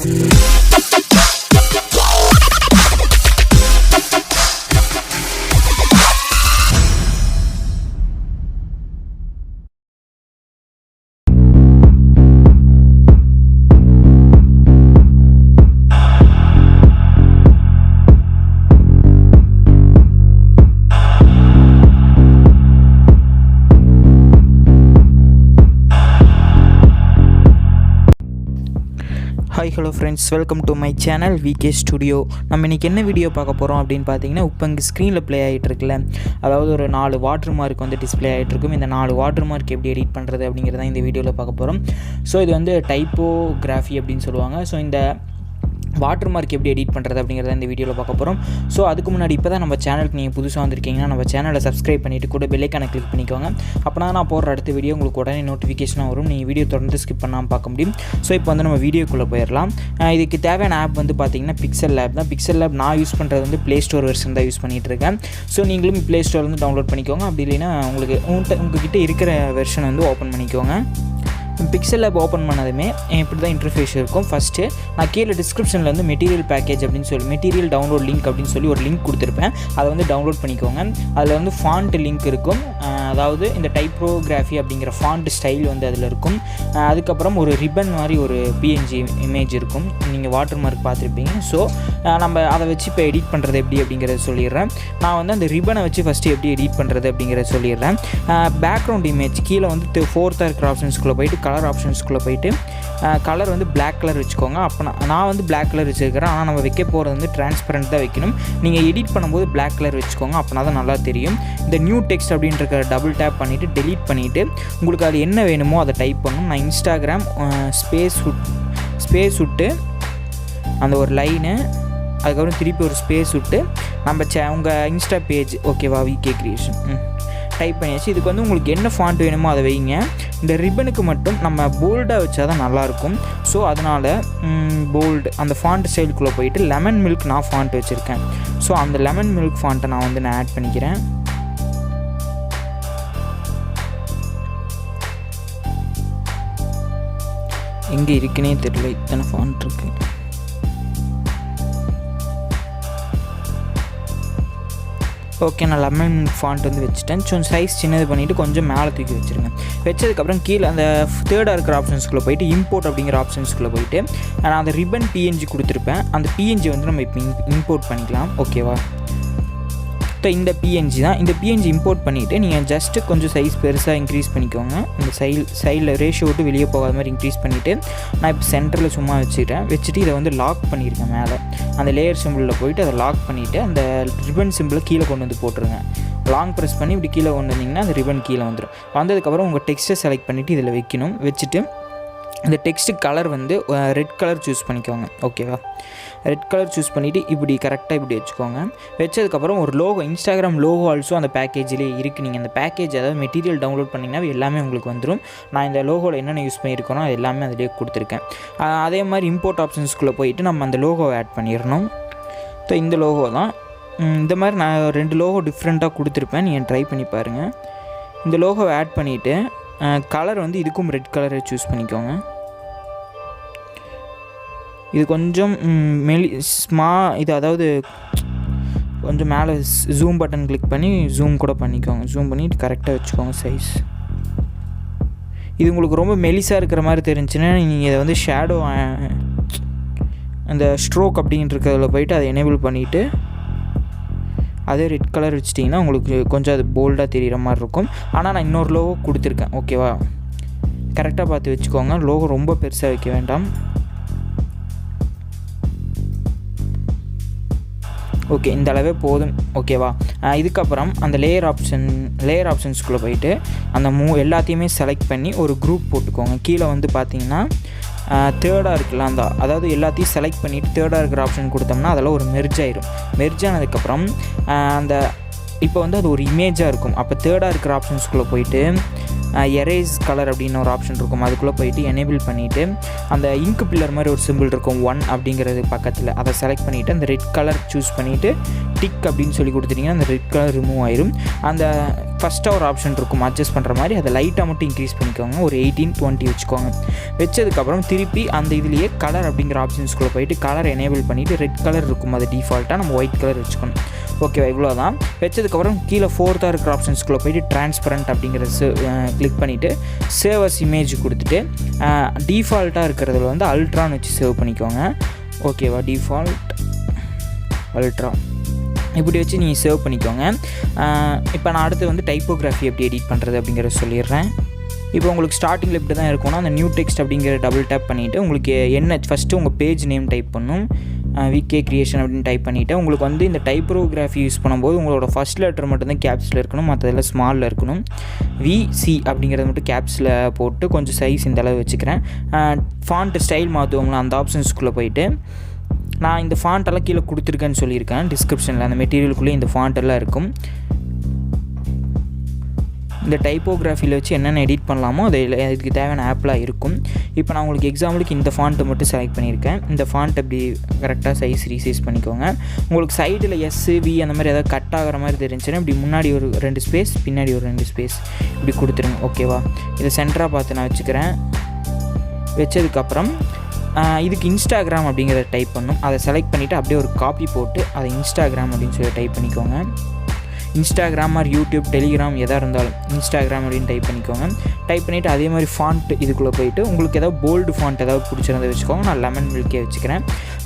Hi hello friends, welcome to my channel VK studio. நம்ம இன்றைக்கி என்ன வீடியோ பார்க்க போகிறோம் அப்படின்னு பார்த்தீங்கன்னா, இப்போ இங்கே ஸ்க்ரீனில் ப்ளே ஆகிட்டுருக்குல்ல, அதாவது ஒரு 4 வாட்டர் மார்க் வந்து டிஸ்பிளே ஆகிட்டுருக்கும். இந்த 4 வாட்டர் மார்க் எப்படி எடிட் பண்ணுறது அப்படிங்கிறத இந்த வீடியோவில் பார்க்க போகிறோம். ஸோ இது வந்து டைப்போகிராஃபி அப்படின்னு சொல்லுவாங்க. ஸோ இந்த வாட்டர் மார்க் எப்படி எடிட் பண்ணுறது அப்படிங்கிறத இந்த வீடியோவில் பார்க்க போகிறோம். ஸோ அதுக்கு முன்னாடி இப்போ தான் நம்ம சேனலுக்கு நீங்கள் புதுசாக வந்திருக்கீங்கன்னா நம்ம சேனலை சப்ஸ்கிரைப் பண்ணிவிட்டு கூட பெல் ஐகானை கிளிக் பண்ணிக்கோங்க. அப்போனா நான் போடுற அடுத்த வீடியோ உங்களுக்கு உடனே நோட்டிஃபிகேஷனாக வரும். நீங்கள் வீடியோ தொடர்ந்து ஸ்கிப் பண்ணாமல் பார்க்க முடியும். ஸோ இப்போ வந்து நம்ம வீடியோக்குள்ளே போயிடலாம். இதுக்கு தேவையான ஆப் வந்து பார்த்திங்கன்னா PixelLab தான். PixelLab நான் யூஸ் பண்ணுறது வந்து ப்ளே ஸ்டோர் வெர்ஷன் தான் யூஸ் பண்ணிகிட்டு இருக்கேன். ஸோ நீங்களும் ப்ளே ஸ்டோர்லேருந்து டவுன்லோட் பண்ணிக்கோங்க. அப்படி இல்லைன்னா உங்ககிட்ட இருக்கிற வெர்ஷன் வந்து ஓப்பன் பண்ணிக்கோங்க. PixelLab ஓப்பன் பண்ணதுமே இப்படி தான் இன்டர்ஃபேஸ் இருக்கும். ஃபஸ்ட்டு நான் கீழே டிஸ்கிரிப்ஷனில் வந்து மெட்டீரியல் பேக்கேஜ் அப்படின்னு சொல்லி மெட்டீரியல் டவுன்லோட் லிங்க் அப்படின்னு சொல்லி ஒரு லிங்க் கொடுத்துருப்பேன். அதை வந்து டவுன்லோட் பண்ணிக்கோங்க. அதில் வந்து ஃபாண்ட் லிங்க் இருக்கும். அதாவது இந்த டைப்போகிராஃபி அப்படிங்கிற ஃபாண்ட் ஸ்டைல் வந்து அதில் இருக்கும். அதுக்கப்புறம் ஒரு ரிப்பன் மாதிரி ஒரு PNG இமேஜ் இருக்கும். நீங்கள் வாட்டர் மார்க் பார்த்துருப்பீங்க. ஸோ நம்ம அதை வச்சு இப்போ எடிட் பண்ணுறது எப்படி அப்படிங்கிறத சொல்லிடுறேன். நான் வந்து அந்த ரிப்பனை வச்சு ஃபஸ்ட்டு எப்படி எடிட் பண்ணுறது அப்படிங்கிறத சொல்லிடுறேன். பேக்ரவுண்ட் இமேஜ் கீழே வந்து 4th இருக்கிற ஆப்ஷன்ஸ்குள்ளே போயிட்டு கலர் ஆப்ஷன்ஸ்குள்ளே போயிட்டு கலர் வந்து பிளாக் கலர் வச்சுக்கோங்க. அப்போ நான் வந்து பிளாக் கலர் வச்சுருக்கிறேன். ஆனால் நம்ம வைக்க போகிறது வந்து டிரான்ஸ்பரண்ட் தான் வைக்கணும். நீங்கள் எடிட் பண்ணும்போது பிளாக் கலர் வச்சுக்கோங்க. அப்போனா தான் நல்லா தெரியும். இந்த நியூ டெக்ஸ்ட் அப்படின்ற டபுள் டேப் பண்ணிவிட்டு டெலீட் பண்ணிவிட்டு உங்களுக்கு அது என்ன வேணுமோ அதை டைப் பண்ணணும். நான் இன்ஸ்டாகிராம் ஸ்பேஸ் விட்டு அந்த ஒரு லைனு, அதுக்கப்புறம் திருப்பி ஒரு ஸ்பேஸ் விட்டு நம்ம உங்கள் இன்ஸ்டா பேஜ் ஓகேவா விகே கிரியேஷன் டைப் பண்ணியாச்சு. இதுக்கு வந்து உங்களுக்கு என்ன ஃபாண்ட் வேணுமோ அதை வைங்க. இந்த ரிப்பனுக்கு மட்டும் நம்ம போல்டாக வச்சா தான் நல்லாயிருக்கும். ஸோ அதனால் போல்டு அந்த ஃபாண்ட் ஸ்டைலுக்குள்ளே போயிட்டு லெமன் மில்க் நான் ஃபாண்ட் வச்சுருக்கேன். ஸோ அந்த லெமன் மில்க் ஃபாண்ட்டை நான் வந்து ஆட் பண்ணிக்கிறேன். எங்கே இருக்குன்னே தெரியல, இத்தனை ஃபாண்ட் இருக்குது. ஓகே, நான் லெமன் ஃபாண்ட் வந்து வச்சுட்டேன். ஸோ சைஸ் சின்னது பண்ணிவிட்டு கொஞ்சம் மேலே தூக்கி வச்சுருங்க. வச்சதுக்கப்புறம் கீழே அந்த 3rd இருக்கிற ஆப்ஷன்ஸ்குள்ளே போயிட்டு இம்போர்ட் அப்படிங்கிற ஆப்ஷன்ஸ்குள்ளே போயிட்டு நான் அந்த ரிப்பன் PNG கொடுத்துருப்பேன். அந்த PNG வந்து நம்ம இப்போ இம்போர்ட் பண்ணிக்கலாம். ஓகேவா? ஸோ இந்த PNG தான். இந்த PNG இம்போர்ட் பண்ணிவிட்டு நீங்கள் ஜஸ்ட்டு கொஞ்சம் சைஸ் பெருசாக இன்க்ரீஸ் பண்ணிக்கோங்க. இந்த சைடில் ரேஷியோ விட்டு வெளியே போகாத மாதிரி இன்க்ரீஸ் பண்ணிவிட்டு நான் இப்போ சென்டரில் சும்மா வச்சுட்டு இதை வந்து லாக் பண்ணியிருக்கேன். மேலே அந்த லேயர் சிம்பிளில் போயிட்டு அதை லாக் பண்ணிவிட்டு அந்த ரிப்பன் சிம்பிளை கீழே கொண்டு வந்து போட்டுருங்க. லாங் ப்ரெஸ் பண்ணி இப்படி கீழே கொண்டு வந்தீங்கன்னா அந்த ரிப்பன் கீழே வந்துடும். வந்ததுக்கப்புறம் உங்கள் டெக்ஸ்ட்டை செலக்ட் பண்ணிவிட்டு இதில் வைக்கணும். வச்சுட்டு இந்த டெக்ஸ்ட்டு கலர் வந்து ரெட் கலர் சூஸ் பண்ணிக்கோங்க. ஓகேவா? ரெட் கலர் சூஸ் பண்ணிவிட்டு இப்படி கரெக்டாக இப்படி வச்சுக்கோங்க. வச்சதுக்கப்புறம் ஒரு லோகோ, இன்ஸ்டாகிராம் லோகோ ஆல்சோ அந்த பேக்கேஜிலே இருக்குது. நீங்கள் அந்த பேக்கேஜ் அதாவது மெட்டீரியல் டவுன்லோட் பண்ணிங்கன்னா எல்லாமே உங்களுக்கு வந்துடும். நான் இந்த லோகோவில் என்னென்ன யூஸ் பண்ணியிருக்கோனோ அது எல்லாமே அதிலே கொடுத்துருக்கேன். அதே மாதிரி இம்போர்ட் ஆப்ஷன்ஸ்குள்ளே போயிட்டு நம்ம அந்த லோகோவை ஆட் பண்ணிடணும். ஸோ இந்த லோகோ தான். இந்த மாதிரி நான் 2 லோகோ டிஃப்ரெண்ட்டாக கொடுத்துருப்பேன். நீங்கள் ட்ரை பண்ணி பாருங்கள். இந்த லோகோவை ஆட் பண்ணிவிட்டு கலர் வந்து இதுக்கும் ரெட் கலரை சூஸ் பண்ணிக்கோங்க. இது கொஞ்சம் இது அதாவது கொஞ்சம் மேலே ஜூம் பட்டன் கிளிக் பண்ணி ஜூம் கூட பண்ணிக்கோங்க. ஜூம் பண்ணிவிட்டு கரெக்டாக வச்சுக்கோங்க சைஸ். இது உங்களுக்கு ரொம்ப மெலிசாக இருக்கிற மாதிரி தெரிஞ்சுன்னா நீங்கள் இதை வந்து ஷேடோ அந்த ஸ்ட்ரோக் அப்படின்றதில் போயிட்டு அதை எனேபிள் பண்ணிவிட்டு அதே ரெட் கலர் வச்சிட்டிங்கன்னா உங்களுக்கு கொஞ்சம் அது போல்டாக தெரிகிற மாதிரி இருக்கும். ஆனால் நான் இன்னொரு லோகோ கொடுத்துருக்கேன். ஓகேவா? கரெக்டாக பார்த்து வச்சுக்கோங்க. லோகோ ரொம்ப பெருசாக வைக்க வேண்டாம். ஓகே, இந்த அளவே போதும். ஓகேவா? இதுக்கப்புறம் அந்த லேயர் ஆப்ஷன்ஸ்குள்ளே போயிட்டு அந்த எல்லாத்தையுமே செலக்ட் பண்ணி ஒரு குரூப் போட்டுக்கோங்க. கீழே வந்து பார்த்தீங்கன்னா 3rd இருக்குல்ல, அதாவது எல்லாத்தையும் செலக்ட் பண்ணிவிட்டு 3rd இருக்கிற ஆப்ஷன் கொடுத்தோம்னா அதெல்லாம் ஒரு மெர்ஜ் ஆயிரும். மெர்ஜ் ஆனதுக்கப்புறம் அந்த இப்போ வந்து அது ஒரு இமேஜாக இருக்கும். அப்போ 3rd இருக்கிற ஆப்ஷன்ஸ்குள்ளே போயிட்டு எரேஸ் கலர் அப்படின்னு ஒரு ஆப்ஷன் இருக்கும். அதுக்குள்ளே போயிட்டு எனேபிள் பண்ணிவிட்டு அந்த இங்க் பில்லர் மாதிரி ஒரு சிம்பிள் இருக்கும் 1 அப்படிங்கிறது பக்கத்தில், அதை செலக்ட் பண்ணிவிட்டு அந்த ரெட் கலர் சூஸ் பண்ணிவிட்டு டிக் அப்படின்னு சொல்லி கொடுத்துட்டிங்கன்னா அந்த ரெட் கலர் ரிமூவ் ஆயிரும். அந்த ஃபஸ்ட்டாக ஒரு ஆப்ஷன் இருக்கும் அட்ஜஸ்ட் பண்ணுற மாதிரி, அதை லைட்டாக மட்டும் இன்க்ரீஸ் பண்ணிக்கோங்க. ஒரு 18-20 வச்சுக்கோங்க. வச்சதுக்கப்புறம் திருப்பி அந்த இதுலேயே கலர் அப்படிங்கிற ஆப்ஷன்ஸ்குள்ளே போயிட்டு கலர் எனேபிள் பண்ணிவிட்டு ரெட் கலர் இருக்கும், அது டிஃபால்ட்டாக நம்ம ஒயிட் கலர் வச்சுக்கணும். ஓகேவா, இவ்வளோ தான். வச்சதுக்கப்புறம் கீழே 4th இருக்கிற ஆப்ஷன்ஸ்குள்ளே போயிட்டு டிரான்ஸ்பரண்ட் அப்படிங்கிறது கிளிக் பண்ணிவிட்டு சேவ் அஸ் இமேஜ் கொடுத்துட்டு டிஃபால்ட்டாக இருக்கிறதுல வந்து அல்ட்ரான்னு வச்சு சேவ் பண்ணிக்கோங்க. ஓகேவா, டிஃபால்ட் அல்ட்ரா இப்படி வச்சு நீங்கள் சேவ் பண்ணிக்கோங்க. இப்போ நான் அடுத்து வந்து டைப்போகிராஃபி எப்படி எடிட் பண்ணுறது அப்படிங்கிறத சொல்லிடுறேன். இப்போ உங்களுக்கு ஸ்டார்டிங்கில் இப்படி தான் இருக்கும்னா அந்த நியூ டெக்ஸ்ட் அப்படிங்கிற டபுள் டேப் பண்ணிவிட்டு உங்களுக்கு என்ன ஃபஸ்ட்டு உங்கள் பேஜ் நேம் டைப் பண்ணணும். விகே கிரியேஷன் அப்படின்னு டைப் பண்ணிவிட்டு உங்களுக்கு வந்து இந்த டைப்போகிராஃபி யூஸ் பண்ணும்போது உங்களோட ஃபஸ்ட் லெட்டர் மட்டும்தான் கேப்ஸில் இருக்கணும், மற்றதெல்லாம் ஸ்மாலில் இருக்கணும். விசி அப்படிங்கிறத மட்டும் கேப்ஸில் போட்டு கொஞ்சம் சைஸ் இந்த அளவு வச்சுக்கிறேன். ஃபாண்ட் ஸ்டைல் மாற்றுவோம்ல, அந்த ஆப்ஷன்ஸ்குள்ளே போயிட்டு நான் இந்த ஃபாண்ட்டெல்லாம் கீழே கொடுத்துருக்கேன்னு சொல்லியிருக்கேன் டிஸ்கிரிப்ஷனில். அந்த மெட்டீரியலுக்குள்ளே இந்த ஃபாண்ட்டெல்லாம் இருக்கும். இந்த டைப்போகிராஃபியில் வச்சு என்னென்ன எடிட் பண்ணலாமோ அது இதுக்கு தேவையான ஆப்லாம் இருக்கும். இப்போ நான் உங்களுக்கு எக்ஸாம்பிளுக்கு இந்த ஃபாண்ட்டை மட்டும் செலக்ட் பண்ணியிருக்கேன். இந்த ஃபாண்ட் அப்படி கரெக்டாக சைஸ் ரீசைஸ் பண்ணிக்கோங்க. உங்களுக்கு சைடில் எஸ்வி அந்த மாதிரி ஏதாவது கட் ஆகிற மாதிரி தெரிஞ்சுன்னா இப்படி முன்னாடி ஒரு 2 ஸ்பேஸ் பின்னாடி ஒரு 2 ஸ்பேஸ் இப்படி கொடுத்துருங்க. ஓகேவா, இதை சென்டராக பார்த்து நான் வச்சுக்கிறேன். வச்சதுக்கப்புறம் இதுக்கு இன்ஸ்டாகிராம் அப்படிங்கிறத டைப் பண்ணணும். அதை செலக்ட் பண்ணிவிட்டு அப்படியே ஒரு காப்பி போட்டு அதை இன்ஸ்டாகிராம் அப்படின்னு சொல்லி டைப் பண்ணிக்கோங்க. இன்ஸ்டாகிராம் ஆர் யூடியூப் டெலிகிராம் எதாக இருந்தாலும் இன்ஸ்டாகிராம் அப்படின்னு டைப் பண்ணிக்கோங்க. டைப் பண்ணிவிட்டு அதே மாதிரி ஃபாண்ட் இதுக்குள்ளே போயிட்டு உங்களுக்கு ஏதாவது போல்டு ஃபாண்ட் ஏதாவது பிடிச்சிருந்ததை வச்சுக்கோங்க. நான் லெமன் மில்கே வச்சுக்கிறேன்.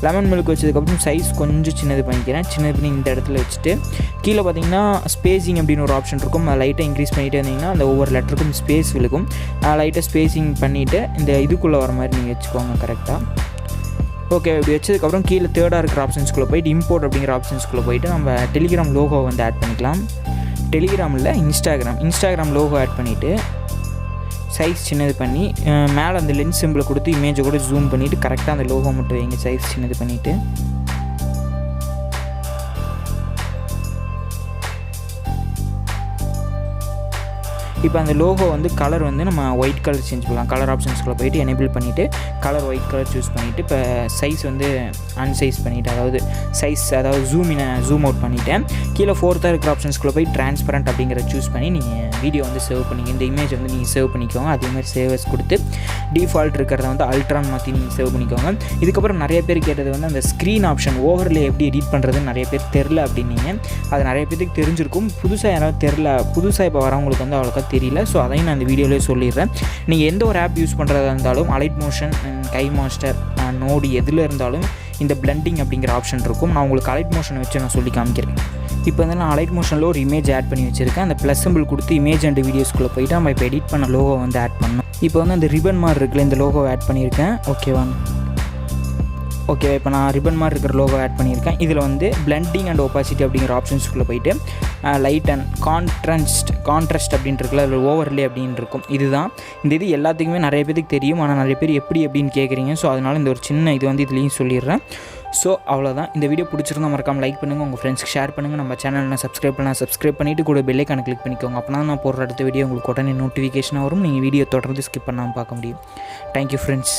லெமன் மில்க் வச்சதுக்கப்புறம் சைஸ் கொஞ்சம் சின்னது பண்ணிக்கிறேன். சின்னது பண்ணி இந்த இடத்துல வச்சுட்டு கீழே பார்த்தீங்கன்னா ஸ்பேசிங் அப்படின்னு ஒரு ஆப்ஷன் இருக்கும். அதை லைட்டாக இன்க்ரீஸ் பண்ணிகிட்டே இருந்தீங்கன்னா அந்த ஒவ்வொரு லெட்டருக்கும் ஸ்பேஸ் விழுக்கும். லைட்டாக ஸ்பேசிங் பண்ணிவிட்டு இந்த இதுக்குள்ளே வர மாதிரி நீங்கள் வச்சுக்கோங்க கரெக்டாக. ஓகே, இப்படி வச்சதுக்கப்புறம் கீழே 3rd இருக்கிற ஆப்ஷன்ஸ்குள்ளே போயிட்டு இம்போர்ட் அப்படிங்கிற ஆப்ஷன்ஸ்குள்ளே போயிட்டு நம்ம டெலிகிராம் லோகோ வந்து ஆட் பண்ணிக்கலாம். டெலிகிராமில் இன்ஸ்டாகிராம் லோகோ ஆட் பண்ணிவிட்டு சைஸ் சின்னது பண்ணி மேலே அந்த லென்ஸ் சிம்பிளை கொடுத்து இமேஜை கூட ஜூம் பண்ணிவிட்டு கரெக்டாக அந்த லோகோ மட்டும் வைங்க. சைஸ் சின்னது பண்ணிவிட்டு இப்போ அந்த லோகோ வந்து கலர் வந்து நம்ம ஒயிட் கலர் சேஞ்ச் பண்ணலாம். கலர் ஆப்ஷன்ஸ்குள்ளே போயிட்டு எனேபிள் பண்ணிவிட்டு கலர் ஒயிட் கலர் சூஸ் பண்ணிவிட்டு இப்போ சைஸ் வந்து அன்சைஸ் பண்ணிவிட்டு அதாவது ஜூம் அவுட் பண்ணிவிட்டேன். கீழே 4th இருக்கிற ஆப்ஷன்ஸ்குள்ளே போய் டிரான்ஸ்பரண்ட் அப்படிங்கிறத சூஸ் பண்ணி நீங்கள் வீடியோ வந்து சேவ் பண்ணிங்க. இந்த இமேஜ் வந்து நீங்கள் சேவ் பண்ணிக்கோங்க. அதேமாதிரி சேவஸ் கொடுத்து டிஃபால்ட் இருக்கிறத வந்து அல்ட்ரான் மாற்றி நீங்கள் சேவ் பண்ணிக்கோங்க. இதுக்கப்புறம் நிறைய பேர் கேட்டது வந்து அந்த ஸ்க்ரீன் ஆப்ஷன் ஓவர்லே எப்படி எடிட் பண்ணுறதுன்னு நிறைய பேர் தெரில அப்படின்னீங்க. அது நிறைய பேருக்கு தெரிஞ்சிருக்கும். புதுசாக யாராவது தெரில, புதுசாக இப்போ வரவங்களுக்கு வந்து அவ்வளோக்கா தெரியல. ஸோ அதையும் நான் இந்த வீடியோவிலே சொல்லிடுறேன். நீங்கள் எந்த ஒரு ஆப் யூஸ் பண்ணுறதா இருந்தாலும் அலைட் மோஷன், கை மாஸ்டர், நோடி எதில் இருந்தாலும் இந்த பிளண்டிங் அப்படிங்கிற ஆப்ஷன் இருக்கும். நான் உங்களுக்கு அலைட் மோஷனை வச்சு நான் சொல்லி காமிக்கிறேன். இப்போ வந்து நான் அலைட் மோஷனில் ஒரு இமேஜ் ஆட் பண்ணி வச்சுருக்கேன். அந்த ப்ளஸ் சிம்பிள் கொடுத்து இமேஜ் அண்ட் வீடியோஸ்குள்ளே போயிட்டு நம்ம இப்போ எடிட் பண்ண லோகோ வந்து ஆட் பண்ணணும். இப்போ வந்து அந்த ரிபன் மாதிரி இருக்குல்ல, இந்த லோகோ ஆட் பண்ணியிருக்கேன். ஓகே, இப்போ நான் ரிபன் மாதிரி இருக்கிற லோகோ ஆட் பண்ணியிருக்கேன். இதில் வந்து பிளண்டிங் அண்ட் ஒப்பாசிட்டி அப்படிங்கிற ஆப்ஷன்ஸ்குள்ளே போயிட்டு லைட் அண்ட் கான்ட்ராஸ்ட் அப்படின்னு இருக்குல்ல, அதில் ஓவர்லே அப்படின்னு இருக்கும். இதுதான் இது எல்லாத்துக்குமே நிறைய பேருக்கு தெரியும். ஆனால் நிறைய பேர் எப்படி கேட்குறீங்க. ஸோ அதனால் இந்த ஒரு சின்ன இது வந்து இதுலேயும் சொல்லிடுறேன். ஸோ அவ்வளோதான். இந்த வீடியோ பிடிச்சிருந்தா மறக்காமல் லைக் பண்ணுங்கள், உங்கள் ஃப்ரெண்ட்ஸ்க்கு ஷேர் பண்ணுங்கள். நம்ம சேனலில் சப்ஸ்கிரைப் பண்ணிவிட்டு கூட பெல் ஐகானை கிளிக் பண்ணிக்கோங்க. அப்போ தான் நான் போடுற அடுத்த வீடியோ உங்களுக்கு உடனே நோட்டிஃபிகேஷனாக வரும். நீங்கள் வீடியோ தொடர்ந்து ஸ்கிப் பண்ணாமல் பார்க்க முடியும். Thank you friends.